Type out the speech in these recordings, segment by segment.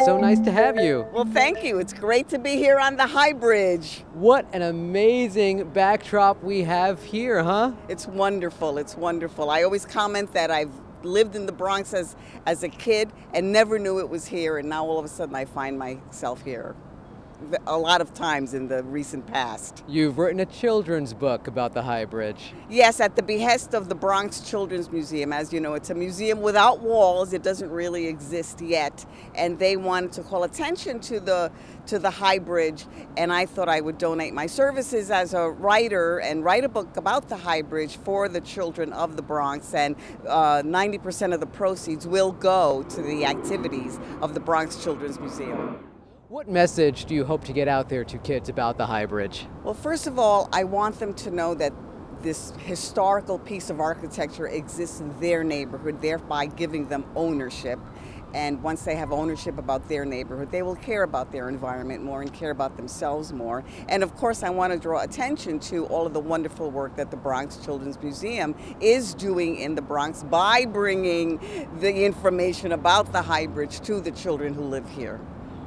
so nice to have you. Well, thank you. It's great to be here on the Highbridge. What an amazing backdrop we have here, huh? It's wonderful. It's wonderful. I always comment that I've lived in the Bronx as a kid and never knew it was here, and now all of a sudden I find myself here a lot of times in the recent past. You've written a children's book about the Highbridge. Yes, at the behest of the Bronx Children's Museum. As you know, it's a museum without walls. It doesn't really exist yet, and they wanted to call attention to the Highbridge, and I thought I would donate my services as a writer and write a book about the Highbridge for the children of the Bronx, and 90% of the proceeds will go to the activities of the Bronx Children's Museum. What message do you hope to get out there to kids about the Highbridge? Well, first of all, I want them to know that this historical piece of architecture exists in their neighborhood, thereby giving them ownership. And once they have ownership about their neighborhood, they will care about their environment more and care about themselves more. And of course, I want to draw attention to all of the wonderful work that the Bronx Children's Museum is doing in the Bronx by bringing the information about the Highbridge to the children who live here.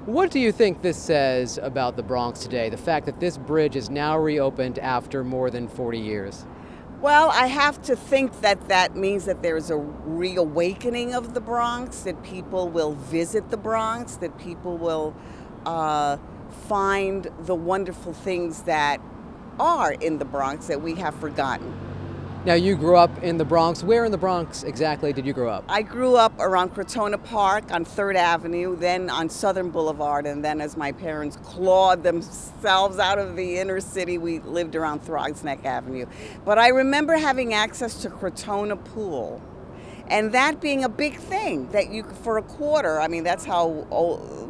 What do you think this says about the Bronx today, the fact that this bridge is now reopened after more than 40 years? Well, I have to think that that means that there's a reawakening of the Bronx, that people will visit the Bronx, that people will find the wonderful things that are in the Bronx that we have forgotten. Now, you grew up in the Bronx. Where in the Bronx exactly did you grow up? I grew up around Crotona Park on 3rd Avenue, then on Southern Boulevard, and then as my parents clawed themselves out of the inner city, we lived around Throgs Neck Avenue. But I remember having access to Crotona Pool, and that being a big thing, that you could, for a quarter, I mean, that's how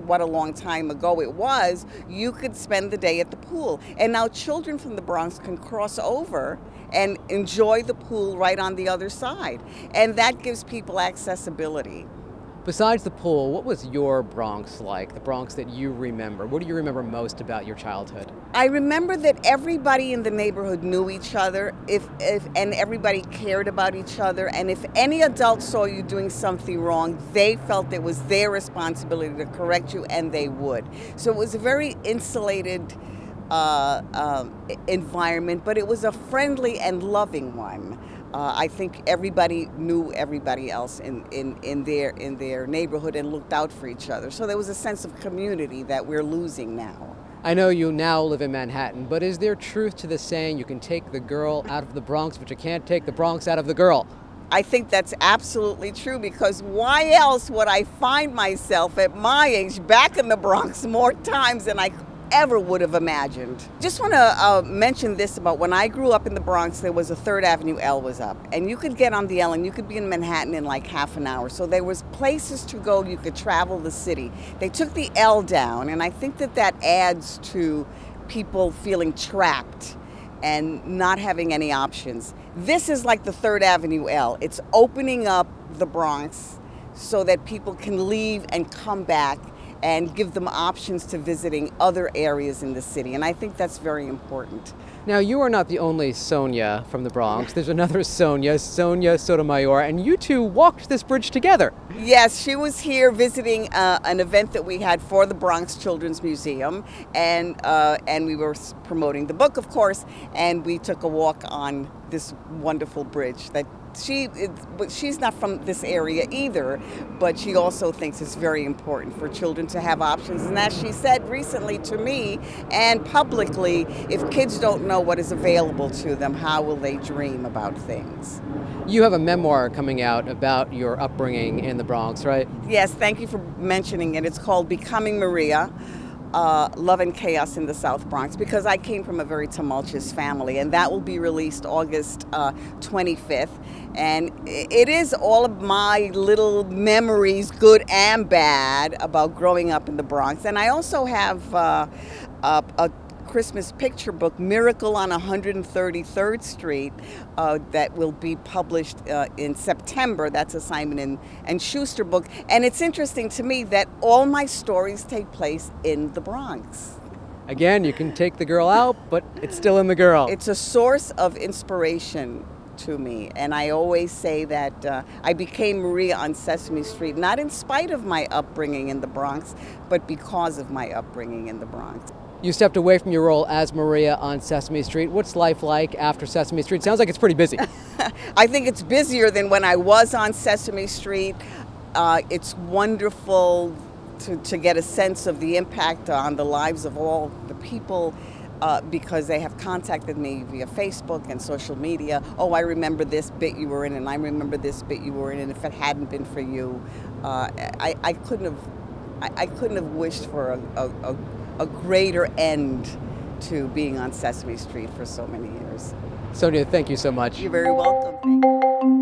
what a long time ago it was, you could spend the day at the pool. And now children from the Bronx can cross over and enjoy the pool right on the other side. And that gives people accessibility. Besides the pool, what was your Bronx like, the Bronx that you remember? What do you remember most about your childhood? I remember that everybody in the neighborhood knew each other, and everybody cared about each other, and if any adult saw you doing something wrong, they felt it was their responsibility to correct you, and they would. So it was a very insulated environment, but it was a friendly and loving one. I think everybody knew everybody else in their neighborhood and looked out for each other. So there was a sense of community that we're losing now. I know you now live in Manhattan, but is there truth to the saying you can take the girl out of the Bronx, but you can't take the Bronx out of the girl? I think that's absolutely true, because why else would I find myself at my age back in the Bronx more times than I ever would have imagined. Just want to mention this about when I grew up in the Bronx, there was a 3rd Avenue L was up, and you could get on the L and you could be in Manhattan in like half an hour. So there was places to go, you could travel the city. They took the L down, and I think that that adds to people feeling trapped and not having any options. This is like the 3rd Avenue L. It's opening up the Bronx so that people can leave and come back and give them options to visiting other areas in the city. And I think that's very important. Now, you are not the only Sonia from the Bronx. There's another Sonia Sotomayor, and you two walked this bridge together. Yes, she was here visiting an event that we had for the Bronx Children's Museum, and we were promoting the book, of course, and we took a walk on this wonderful bridge that she's not from this area either, but she also thinks it's very important for children to have options. And as she said recently to me and publicly, if kids don't know what is available to them, how will they dream about things? You have a memoir coming out about your upbringing in the Bronx, right? Yes, thank you for mentioning it. It's called Becoming Maria. Love and Chaos in the South Bronx, because I came from a very tumultuous family, and that will be released August 25th. And it is all of my little memories, good and bad, about growing up in the Bronx. And I also have a Christmas picture book, Miracle on 133rd Street, that will be published in September. That's a Simon and Schuster book. And it's interesting to me that all my stories take place in the Bronx. Again, you can take the girl out, but it's still in the girl. It's a source of inspiration to me. And I always say that I became Maria on Sesame Street, not in spite of my upbringing in the Bronx, but because of my upbringing in the Bronx. You stepped away from your role as Maria on Sesame Street. What's life like after Sesame Street? Sounds like it's pretty busy. I think it's busier than when I was on Sesame Street. It's wonderful to get a sense of the impact on the lives of all the people because they have contacted me via Facebook and social media. Oh, I remember this bit you were in, and I remember this bit you were in, and if it hadn't been for you, I couldn't have wished for a greater end to being on Sesame Street for so many years. Sonia, thank you so much. You're very welcome. Thank you.